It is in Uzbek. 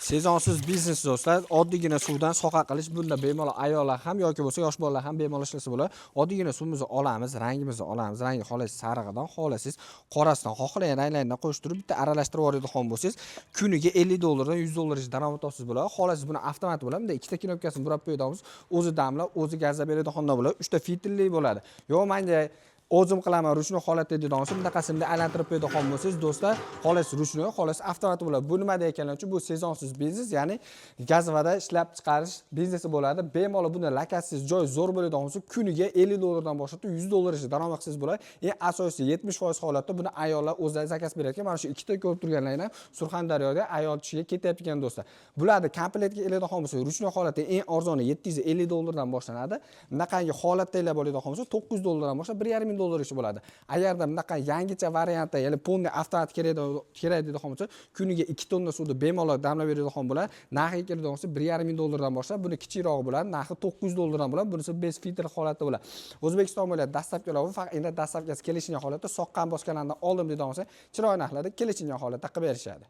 Sezonsiz biznes do'stlar, oddiygina suvdan soqa qilish bunda bemalol ayollar ham yoki bo'lsa yosh bolalar ham bemalol ishlasa bo'ladi. Oddiygina suvimizni olamiz, rangimizni olamiz. Rangi xohlaysiz sarig'idan, xohlaysiz qorasidan, xohlagan ranglardan qo'shtirib bitta aralashtirib yuboradigan bo'lsangiz, kuniga $50 dan $100 daromad topsangiz bo'ladi. Xohlaysiz buni avtomat bo'ladi. Bunda ikkita knopkasini burab qo'yadigan o'zi damlab, o'zi gazlab beradigan bo'ladi. 3 ta filtrli bo'ladi. Yo, menga o'zim qilaman ruchnoy holatda deydigan bo'lsa, bunaqasini aylantirib qo'yadigan bo'lsangiz do'stlar, xohlaysiz ruchnoy, xohlaysiz avtomat bo'ladi. Bu nima deganlar bu sezonsiz biznes, ya'ni gazvada ishlab chiqarish biznesi bo'ladi. Bemalol buni lakasiz joy zo'r bo'ladigan bo'lsa, kuniga $50 dan boshlab $100 daromad qilsangiz bo'ladi. Eng asosiy 70% holatda buni ayollar o'zlari zakaz beradi. Mana shu ikkita ko'rib turganlaringlar Surxondaryoda ayol kishiga ketyapti do'stlar. Bularni komplektga eladigan bo'lsa, ruchnoy holatda eng arzoni $750 dan boshlanadi. Bunaqangi holatdagilar bo'ladigan bo'lsa, $900 dan boshlab $1,500 bo'ladi. Agarda bunaqa yangicha variantda, ya'ni polni avtomat kerak deydigan bo'lsa, kuniga 2 tonna suvni bemalol damlab beradigan bo'ladi. Narxi keladigan bo'lsa $1,500 dan boshlab, buni kichikroq bo'ladi, narxi $900 dan bo'ladi. Bunisi bez filtr holatda bo'ladi. O'zbekiston bo'ylab dastavkalar faqat endi dastavkasi kelishgan holatda soqqan bosganlardan oldim deydigan bo'lsa, chiroyli narxlarda kelishgan holatda qilib berishadi.